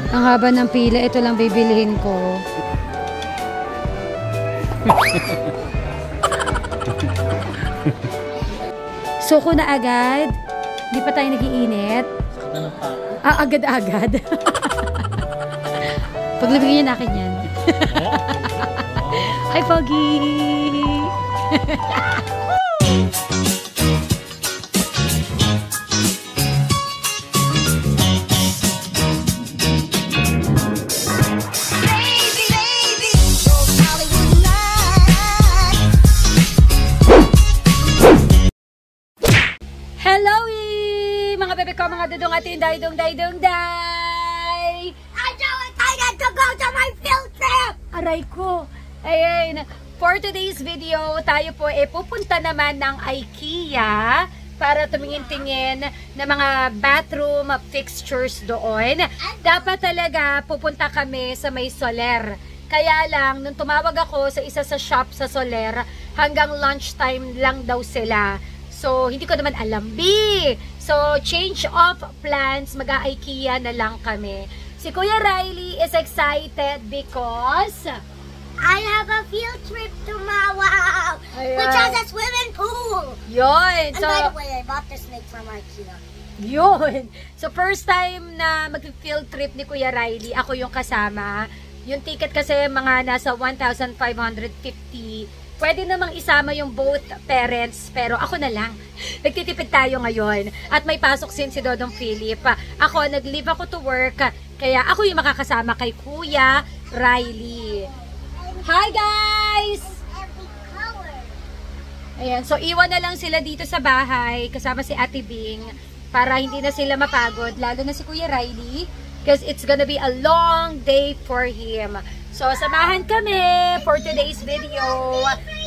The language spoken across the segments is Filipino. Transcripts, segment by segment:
Ang haba ng pila, ito lang bibilihin ko. Suko na agad. Di pa tayo nag-iinit. Agad-agad. Paglabigyan niya na akin yan. Hi, Pogi! Hello, mga bebe ko, mga dudong at inday, day. I'm so excited to go to my field trip! Aray ko. Ayun. For today's video, tayo po pupunta naman ng IKEA para tumingin-tingin ng mga bathroom fixtures doon. Dapat talaga pupunta kami sa may Soler. Kaya lang, nung tumawag ako sa isa sa shop sa Soler, hanggang lunchtime lang daw sila. So, hindi ko naman alam, B. So, change of plans, mag-a-IKEA na lang kami. Si Kuya Riley is excited because I have a field trip tomorrow, which has a swimming pool. Yun. And by the way, I bought the snake from IKEA. Yun. So, first time na mag-field trip ni Kuya Riley, ako yung kasama. Yung ticket kasi mga nasa 1,550. Pwede namang isama yung both parents, pero ako na lang. Nagtitipid tayo ngayon. At may pasok si Dodong Philip. Ako, nag-leave ako to work. Kaya ako yung makakasama kay Kuya Riley. Hi, guys! Ayan, so iwan na lang sila dito sa bahay, kasama si Ate Bing, para hindi na sila mapagod, lalo na si Kuya Riley, because it's gonna be a long day for him. So, samahan kami for today's video.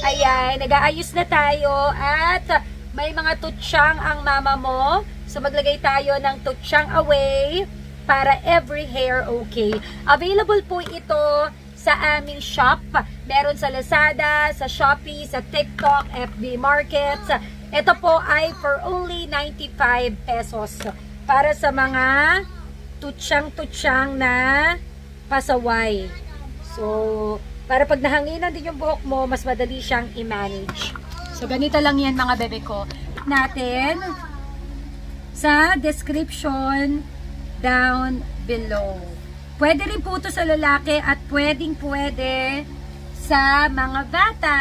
Ayan, nag-aayos na tayo at may mga tutsyang ang mama mo. So, maglagay tayo ng tutsyang away para every hair okay. Available po ito sa aming shop. Meron sa Lazada, sa Shopee, sa TikTok, FB Markets. Ito po ay for only 95 pesos. Para sa mga tutsyang na pasaway. So, para pag nahanginan din yung buhok mo, mas madali siyang i-manage. So, ganito lang yan mga bebe ko. Natin sa description down below. Pwede rin po ito sa lalaki at pwede sa mga bata.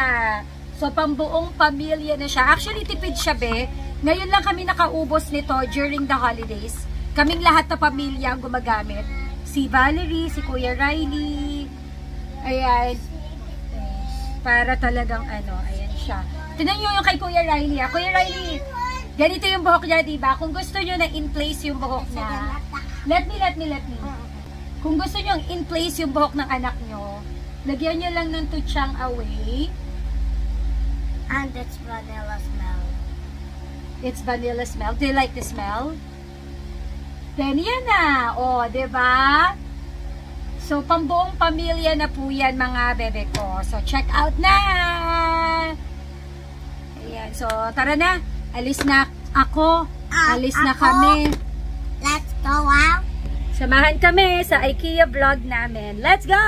So, pambuong pamilya na siya. Actually, tipid siya, be. Ngayon lang kami nakaubos nito during the holidays. Kaming lahat na pamilya ang gumagamit. Si Valerie, si Kuya Riley. Ayan. Para talagang ayan siya. Tignan nyo yung kay Kuya Riley. Kuya Riley, ganito yung buhok niya, diba? Kung gusto nyo na in-place yung buhok na, let me. Kung gusto nyo in-place yung buhok ng anak nyo, lagyan nyo lang ng tutsyang away. And it's vanilla smell. It's vanilla smell. Do you like the smell? Then yan na. O, diba? So, pambuong pamilya na po yan mga bebe ko. So, check out na! Ayan. So, tara na. Alis na ako. Alis na kami. Let's go out. Samahan kami sa IKEA vlog namin. Let's go!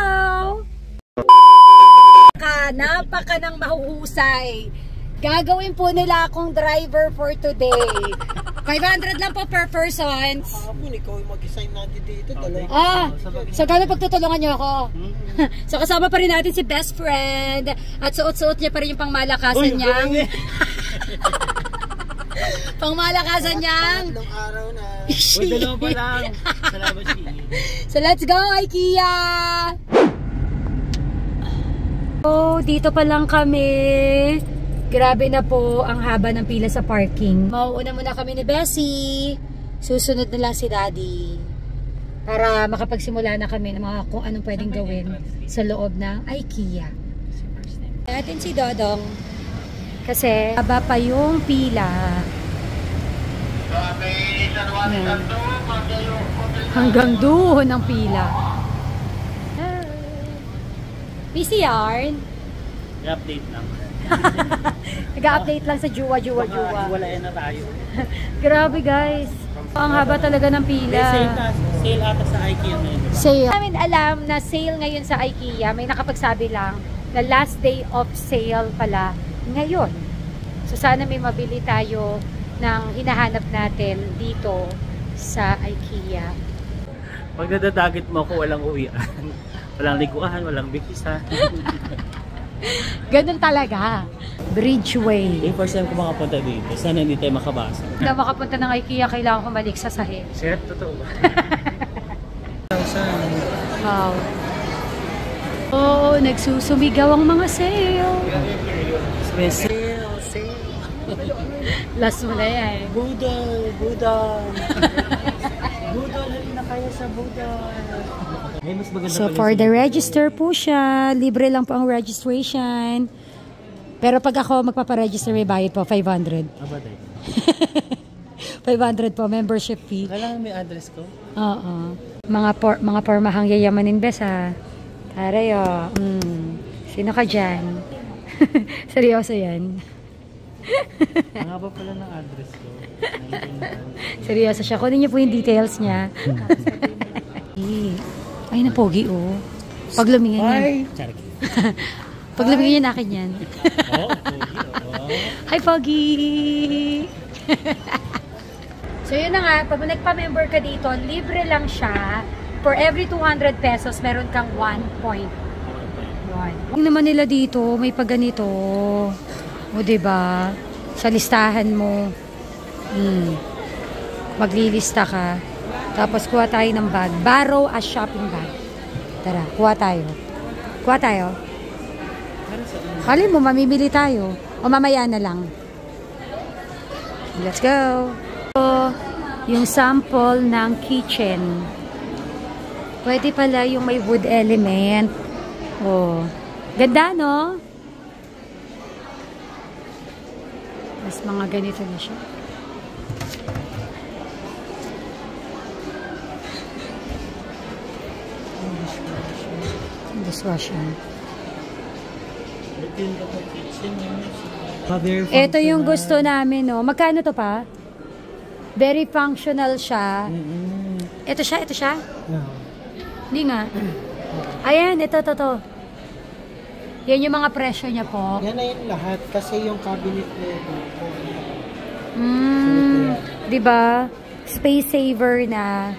Napaka ng mahuhusay. Gagawin po nila akong driver for today. 500 lang po per person. Ikaw yung mag-design natin dito. So gano'n pagtutulungan nyo ako? So kasama pa rin natin si best friend. At suot-suot niya pa rin yung pangmalakasan niyang. Pangmalakasan niyang. Tatlong araw na. Dalawa pa lang. Salamat siya. So let's go IKEA! Oh, dito pa lang kami. Grabe na po ang haba ng pila sa parking. Mauuna muna kami ni Bessie. Susunod na lang si Daddy. Para makapagsimula na kami ng mga kung anong pwedeng gawin sa loob ng IKEA. Natin si Dodong. Kasi haba pa yung pila. Hanggang doon ang pila. PCR. I-update lang. Nag-update lang sa Juwa. Wala na tayo. Grabe guys. Ang haba talaga ng pila. Sale ata sa IKEA na yun. Sale. Namin alam na sale ngayon sa IKEA. May nakapagsabi lang na last day of sale pala ngayon. So sana may mabili tayo ng hinahanap natin dito sa IKEA. Pag nadadagit mo ako, walang uwian. Walang liguan, walang bikisan. Ganun talaga. Bridgeway. First time ko makapunta dito. Sana hindi tayo makabasa. Na makapunta ng IKEA, kailangan humalik sa sahig. Sir, totoo ba? Wow. Oo, nagsusumigaw ang mga sale. Sale. Last mo na yan. Budol. Budol, halina kayo sa Budol. So for the register po siya, libre lang po ang registration. Pero pag ako magpaparegister, may bayad po, 500. Abaday. 500 po, membership fee. Kailangan may address ko? Oo. Mga pormahang yayamanin bes ha. Taray o. Sino ka dyan? Seryoso yan. Ang haba pala ng address ko. Seryoso siya. Kunin niyo po yung details niya. Ay, napogi oh. Pag lumingin yan. Pag lumingin yan, akin yan. Hi, Pogi! So, yun na nga. Pag nagpa-member ka dito, libre lang siya. For every 200 pesos, meron kang 1 point. Yung naman nila dito, may pagganito. O, diba? Sa listahan mo. Maglilista ka. Tapos, kuha tayo ng bag. Borrow a shopping bag. Tara, kuha tayo. Kuha tayo. Kali mo, mamimili tayo. O mamaya na lang. Let's go. So, yung sample ng kitchen. Pwede pala yung may wood element. Oh. Ganda, no? Mas mga ganito na siya. Dishwasher. Ito yung gusto namin, no? Magkano to pa? Very functional siya. Ito siya, ito siya? Hindi nga. Ayan, ito. Yan yung mga presyo niya po. Yan na yun lahat kasi yung cabinet niya. Diba? Space saver na.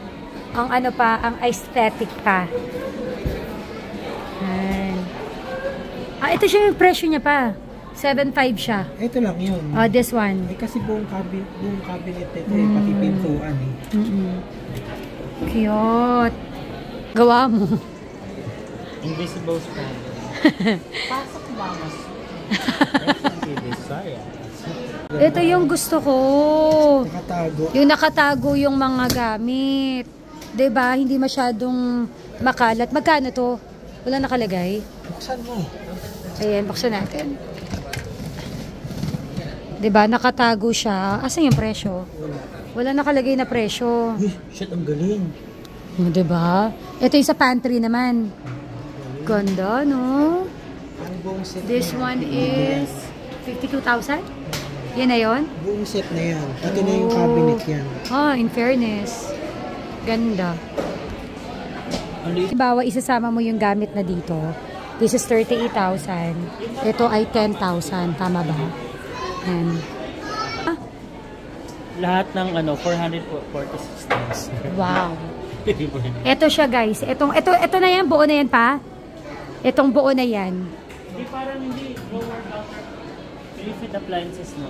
Ang ano pa, ang aesthetic pa. Ito siya yung presyo niya pa. 7.5 siya. Ito lang yun. This one. Kasi buong cabinet ito pati pintuan Cute. Gawa mo. Invisible stand. Pasok ba mas? Ito yung gusto ko. Nakatago. Yung nakatago yung mga gamit. 'Di ba? Hindi masyadong makalat. Magkano to? Wala nakalagay. Buksan mo. Ayan, buksan natin. 'Di ba? Nakatago siya. Asan yung presyo? Wala nakalagay na presyo. Shit, ang galing. 'Di ba? Ito yung sa pantry naman. Ganda, no? This one is 52,000? Yan na yun? Buong set na yan. Ito na yung cabinet yan. In fairness. Ganda. Halimbawa, isasama mo yung gamit na dito. This is 38,000. Ito ay 10,000. Tama ba? Yan. Lahat ng 446. Wow. Ito siya, guys. Ito na yan. Buo na yan pa. Itong buo na yan. Hindi, parang hindi. Lower counter. Refit appliances, no?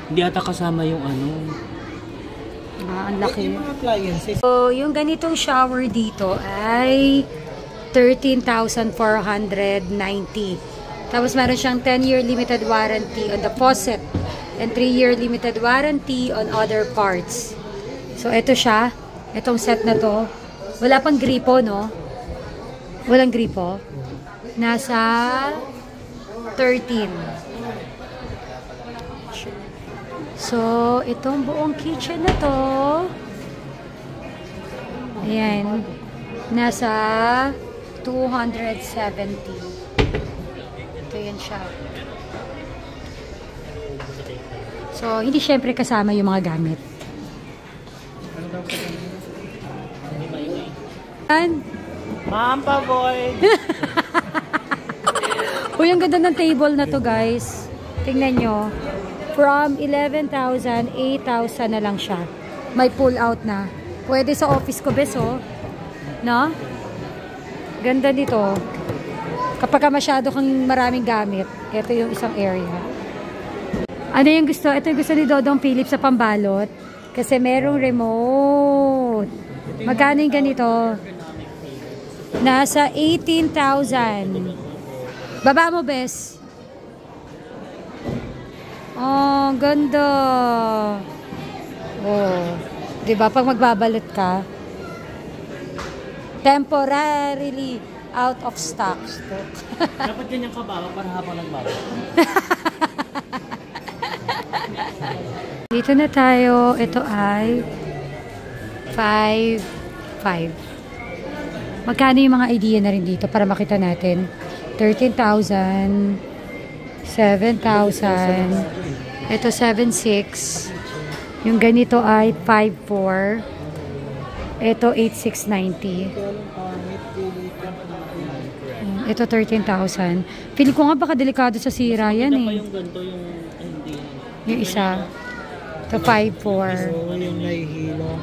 Hindi ata kasama yung Ang laki. Yung mga appliances. So, yung ganitong shower dito ay 13,490. Tapos meron siyang 10-year limited warranty on the faucet and 3-year limited warranty on other parts. So, ito siya. Itong set na to. Wala pang gripo, no? Walang gripo. Nasa 13. So, itong buong kitchen na to, ayan, nasa 270. Ito yan siya. So, hindi syempre kasama yung mga gamit. Mampa boy! Uy, ang ganda ng table na to, guys. Tingnan nyo. From 11,000, 8,000 na lang siya. May pull out na. Pwede sa office ko, bes, oh. No? Ganda nito. Kapag masyado kang maraming gamit, ito yung isang area. Ano yung gusto? Ito yung gusto ni Dodong Philip sa pambalot. Kasi merong remote. Magkano yung ganito? Nasa 18,000. Baba mo, bes. Oh, ganda. Oh. Diba? Pag magbabalot ka, temporarily out of stock. Dapat ganyan ka ba para habang nagbabalot? Dito na tayo. Ito ay 5,500. Magkano yung mga idea na rin dito para makita natin? 13,000, 7,000. Ito 7,600. Yung ganito ay 5,400. Ito 8,690. Ito 13,000. Feeling ko nga baka delikado sa sira yan eh. Yung ganito yung hindi. Yung isa. Ito 5,400. So, yung nahihilo.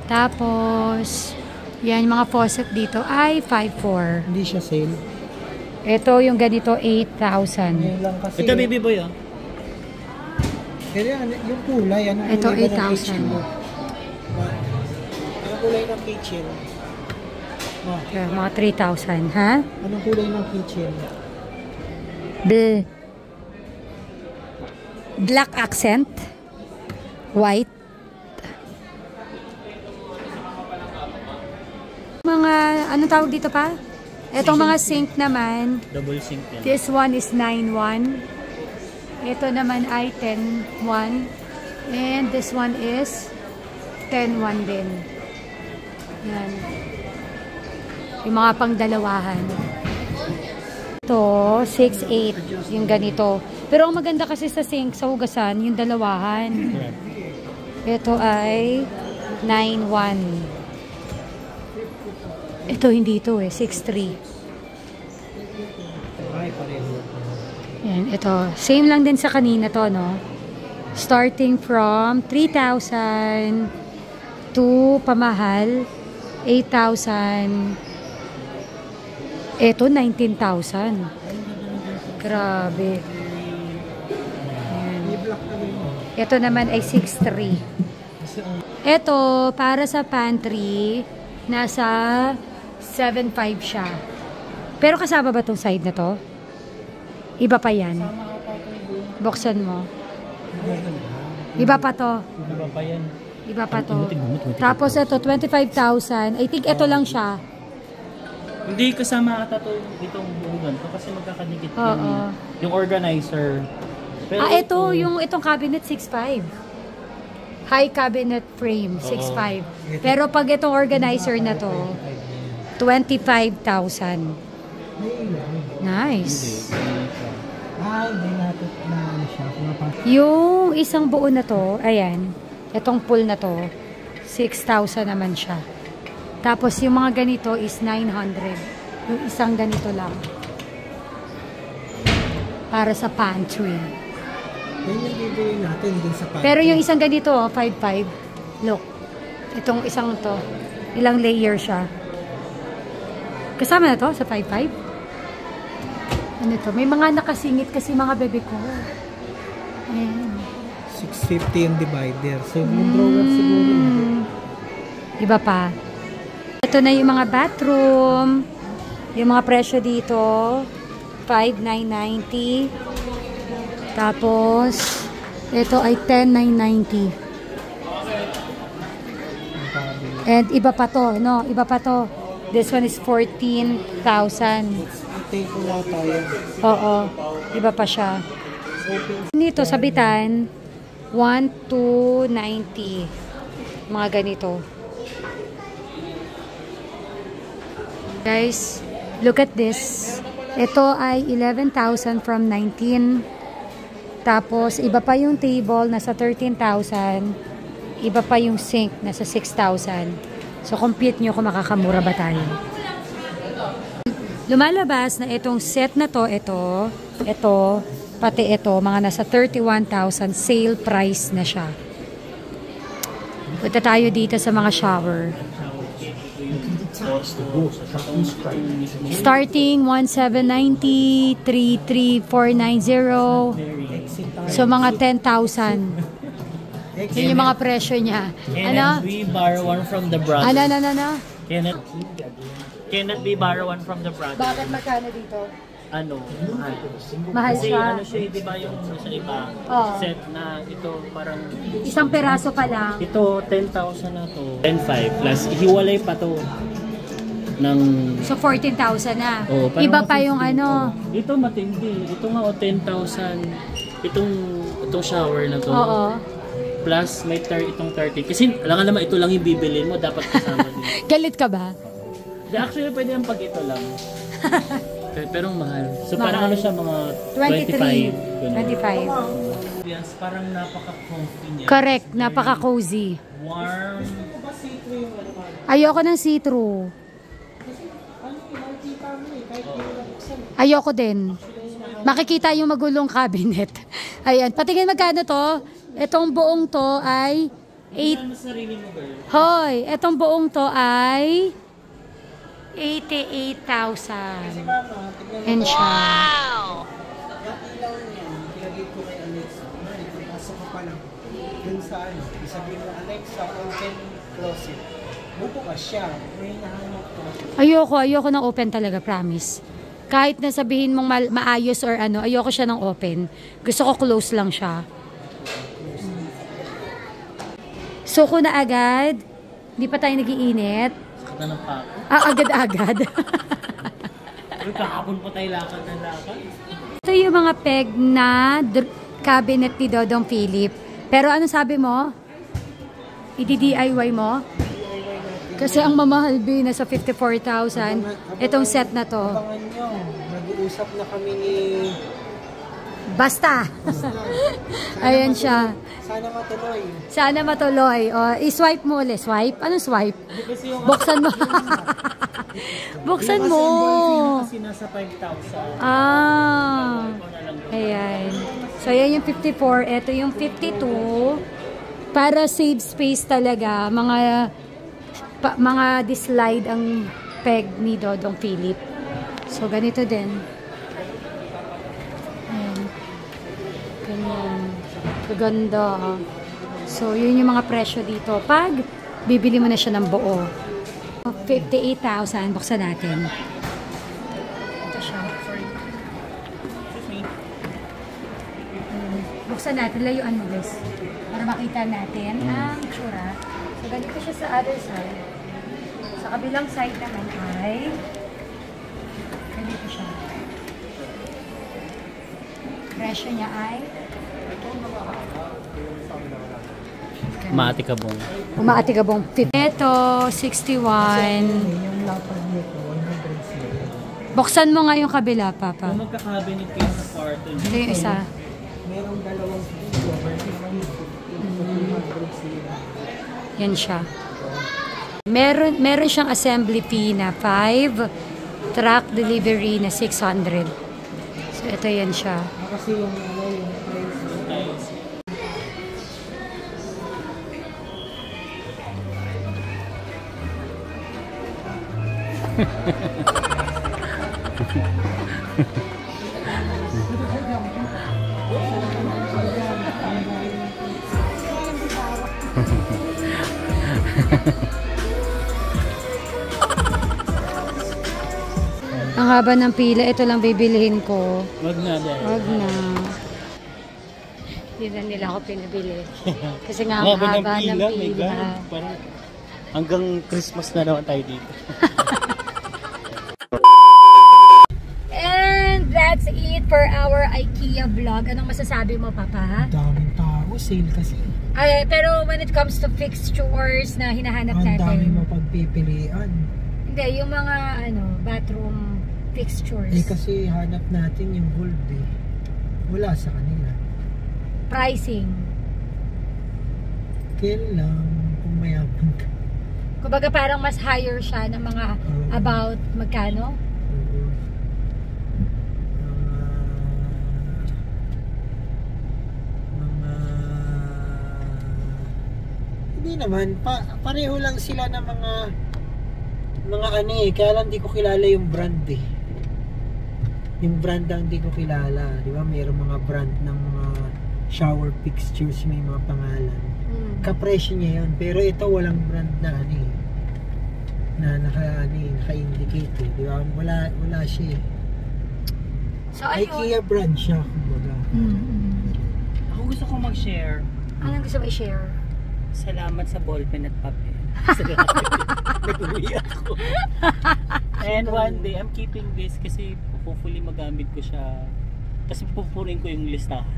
Tapos, yan mga faucet dito ay 5,400. Hindi siya sale. Ito yung ganito 8,000. Ngayon lang kasi. Ito baby boy ah. Pero yan, yung kulay. Anong Ito kulay ba ng 8,000. kitchen mo? Anong kulay ng kitchen? Oh, Okay, mga 3,000, ha? anong kulay ng kitchen? Black accent. White. Mga, anong tawag dito pa? Etong mga sink naman. Double sink yan. This one is 9,100. Ito naman ay 10,100. And this one is 10,100 din. Yan. Yung mga pangdalawahan. Ito, 6,800. Yung ganito. Pero ang maganda kasi sa sink, sa hugasan, yung dalawahan. Ito ay 9,100. Ito, hindi ito eh. 6,300. Ay, pareho. Yan, ito. Same lang din sa kanina to, no? Starting from 3,000 to pamahal, 8,000. Ito, 19,000. Grabe. Yan. Ito naman ay 6,300. Ito, para sa pantry, nasa 7,500 siya. Pero kasama ba tong side na to? Iba pa yan. Buksan mo. Iba pa to. Iba pa yan. Iba pa to. Tapos ito, 25,000. I think ito lang siya. Hindi kasama ata itong buong ganito kasi magkakadikit Oo. yung organizer. Pero Ito, itong cabinet, 6,500. High cabinet frame, 6,500. Pero pag itong organizer na to, 25,000. Nice. Ah, hindi natin na ano siya. Yung isang buo na to, ayan, itong pool na to, 6,000 naman siya. Tapos yung mga ganito is 900. Yung isang ganito lang. Para sa pantry. Yan yung bibili natin din sa pantry. Pero yung isang ganito, 5,500. Look. Itong isang to. Ilang layer siya. Kasama na to sa 5,500. Ano to? May mga nakasingit kasi mga bebe ko. Ayan. 650 yung divider. So, yung drawer siguro. Iba pa. Ito na yung mga bathroom. Yung mga presyo dito, 5,990. Tapos, ito ay 10,990. And iba pa to, no? Iba pa to. This one is 14,000. Take ko lang tayo. Oo. Iba pa siya. Dito, sabitan, 1,290. Mga ganito. Guys, look at this. Ito ay 11,000 from 19. Tapos, iba pa yung table, nasa 13,000. Iba pa yung sink, nasa 6,000. So, compute nyo kung makakamura ba tayo. Lumalabas na itong set na to, ito, pati ito, mga nasa 31,000 sale price na siya. Punta tayo dito sa mga shower. Starting 1,790, 3,3,490. So, mga 10,000. Yun yung mga presyo niya. Ano? Cannot we borrow one from the brother? Ano? Cannot we borrow one from the brother? Bakit magkano dito? Ano? Mahal Kasi siya. ano siya, di ba yung sa iba? Oo. Set na ito parang... Isang peraso pa lang. Ito, 10,000 na to. 10,500 plus hiwalay pa to. Ng... So, 14,000 na. Oh, parang Iba pa yung ano. Ito matindi. Ito nga 10,000. Itong shower na to. Oo. Plus may itong 30. Kasi alam nga naman ito lang yung bibilin mo. Dapat kasama din. Galit ka ba? Actually, pwede yung pag ito lang. Pero mahal. So Mahal. parang ano siya, mga 23. 25. Yes, parang napaka-comfy niya. Correct. Napaka-cozy. Warm. Ayoko ng see-through. Ayoko din. Makikita yung magulong cabinet. Ayan. Patingin magkano to? Itong buong to ay 8. Sarili mo, girl. Hoy, itong buong to ay 88,000. And siya. Dati lang yan, pinagay ko kay Alexa. Pasok ko pa lang. Dun sa ano, isabihin mo, Alexa, open closet. Bubukas siya. May nahanap ko. Ayoko ng open talaga, promise. Kahit na sabihin mong maayos or ano, ayoko siya ng open. Gusto ko close lang siya. Suko na agad. Hindi pa tayo nagiinit. Sakta ng pako. Agad-agad. Uy, kahapon pa tayo lakad ng lakad. Ito yung mga peg na cabinet ni Dodong Philip. Pero ano sabi mo? I-DIY mo? Kasi ang mamahal B nasa 54,000. Itong set na to. Abangan nyo, nag-uusap na kami ni... Basta. Ayan siya. Sana matuloy. Sana matuloy. O, i-swipe mo ulit. Swipe? Anong swipe? Buksan mo. Buksan mo. Kasi nasa 5,000. Ah. Ayan. So, yan yung 54. Ito yung 52. Para save space talaga. Mga dislide ang peg ni Dodong Philip. So, ganito din. Ayan. Ganyan. Kaganda. So, yun yung mga presyo dito. Pag bibili mo na siya ng buo. 58,000. Buksan natin. Ito siya. Buksan natin. Layuan mo, guys. Para makita natin ang itsura. So, ganito siya sa other side. Sa kabilang side naman ay ganito siya. Presyo niya ay Maatikabong. Umaatikabong 50. Ito, 61. Yung lapad nito, 100 Buksan mo nga yung kabila, Papa. Kung magkakabinet kayo sa kwarto, Ito yung isa. Merong dalawang video, 100 Yan siya. Meron siyang assembly fee na 5. Truck delivery na 600. So, ito yan siya. Kasi yung ano, yung price. Ang haba ng pila, ito lang bibilihin ko. wag na dahil. Wag na. Hindi na nila ako pinabili. Kasi nga ang haba ng my pila. God. Parang hanggang Christmas na naman tayo dito. And that's it for our IKEA vlog. Anong masasabi mo, Papa? Daming tao, sale kasi. Ay, pero when it comes to fixtures na hinahanap Ang dami natin. mapagpipilian. Hindi, yung mga bathroom fixtures. Kasi hanap natin yung gold eh. Wala sa kanila. Pricing. Kailan lang kung mayabang ka. Kumbaga parang mas higher siya ng mga about magkano? Hindi naman, pareho lang sila ng mga ano eh, kaya lang di ko kilala yung brand eh. Yung brand ang di ko kilala, di ba? Mayroong mga brand ng mga shower fixtures, may mga pangalan. Kapresyo niya yun, pero ito walang brand na ano eh, na naka-indicate eh, di ba? Wala siya eh. So, ayun. IKEA brand siya, kumbaga. Ako gusto kong mag-share. Anong gusto mo i-share? Salamat sa ballpen at papel. Nag-uwi ako. And one day, I'm keeping this kasi hopefully magamit ko siya. Kasi pupunin ko yung listahan.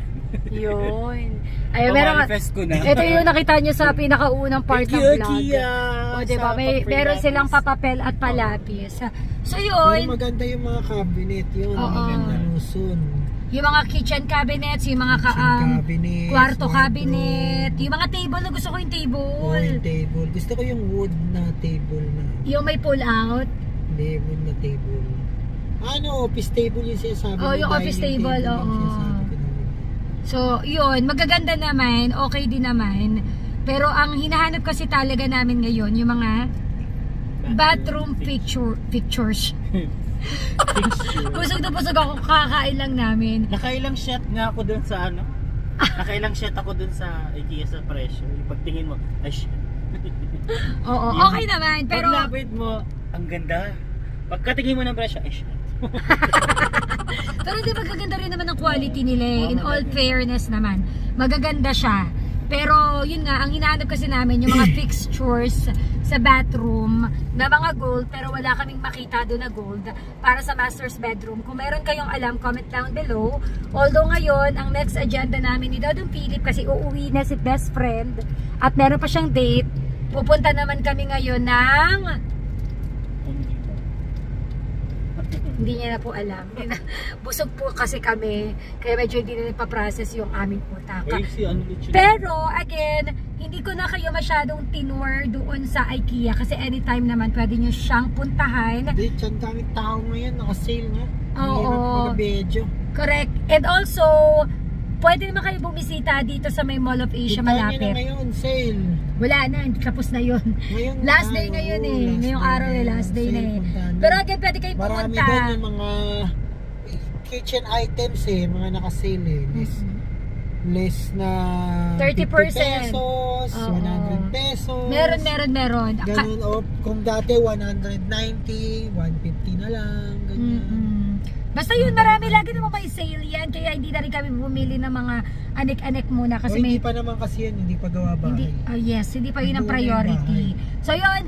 Yun. Ay, meron, manifest ko na. ito yung nakita nyo sa pinakaunang part ng vlog. IKEA! O, diba? Meron silang papapel at palapis. So, yun. Maganda yung mga cabinet yun. Maganda nusun. Yung mga kitchen cabinets, yung mga cabinets, kwarto cabinet, yung mga table na gusto ko yung table. Oh, yung table. Gusto ko yung wood na table na. Yung may pull out. Hindi, wood na table. Ano, office table yung sinasabi. Oh, yung office table, oo. So, yun, magaganda naman, okay din naman. Pero ang hinahanap kasi talaga namin ngayon, yung mga bathroom pictures. Pusog na pusog ako, kakain lang namin. Nakailang shot nga ako dun sa ano. Nakailang shot ako dun sa IKEA sa presyo. Yung pagtingin mo, ay shit. Oo, okay naman. Pero paglapit mo, ang ganda. Pagkatingin mo ng presyo, ay shit. pero di magaganda rin naman ang quality nila eh. In all fairness naman, magaganda siya. Pero yun nga, ang hinahanap kasi namin yung mga fixtures sa bathroom na mga gold, pero wala kaming makita doon na gold para sa master's bedroom. Kung meron kayong alam, comment down below. Although ngayon, ang next agenda namin ni Dodong Philip, kasi uuwi na si best friend at meron pa siyang date, pupunta naman kami ngayon ng hindi niya na po alam. Busog po kasi kami, kaya medyo hindi na nagpa-process yung aming utak. Pero again, hindi ko na kayo masyadong tinur doon sa IKEA kasi anytime naman pwede nyo siyang puntahan. Hindi, dyan daming tao ngayon, naka-sale nga. Oo. Correct. And also, pwede naman kayo bumisita dito sa may Mall of Asia malapit. Kita nyo na ngayon, sale. Wala na, tapos na yun. Ngayon, last day ngayon eh. Ngayong araw eh, last day na eh. Pero again, pwede kayong pumunta. Marami doon yung mga kitchen items eh, mga naka-sale eh. Less na 30%. 50 pesos, 100 pesos. Meron. Ganun, o kung dati 190, 150 na lang, ganyan. Basta yun, marami lagi naman may sale yan. Kaya hindi na rin kami bumili ng mga anek-anek muna. Kasi hindi pa naman kasi yan, hindi pa gawa bahay. Yes, hindi pa yun ang priority. So yun,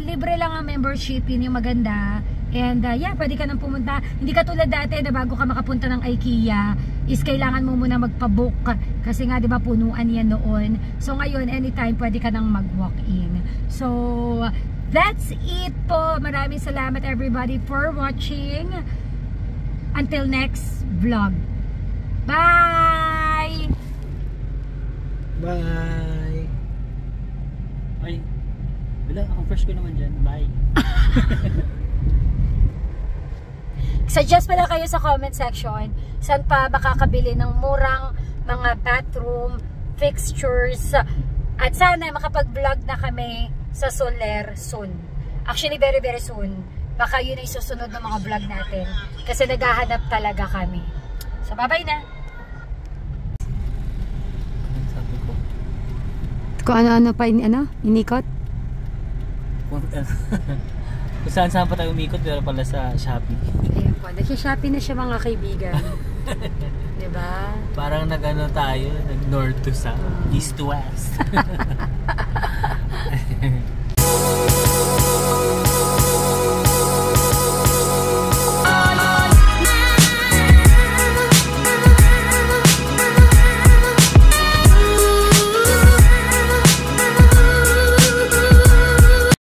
libre lang ang membership, yun yung maganda. And yeah, pwede ka nang pumunta. Hindi ka tulad dati na bago ka makapunta ng IKEA, is kailangan mo muna magpabook. Kasi nga, di ba, punuan yan noon. So ngayon, anytime, pwede ka nang mag-walk-in. So, that's it po. Maraming salamat everybody for watching. Until next vlog. Bye! Bye! Ay, wala, ang first ko naman dyan. Bye! Suggest pala kayo sa comment section saan pa makakabili ng murang mga bathroom fixtures at sana makapag-vlog na kami sa Soler soon. Actually, very very soon. Baka yun ay susunod ng mga vlog natin kasi naghahanap talaga kami. So bye-bye na! Sabi ko, kung ano-ano pa inikot? kung saan pa tayo umikot pero pala sa Shopee. Ayun po, nag-Shopee na siya mga kaibigan. Diba? Parang nag-ano tayo, nag-north to south, east to west.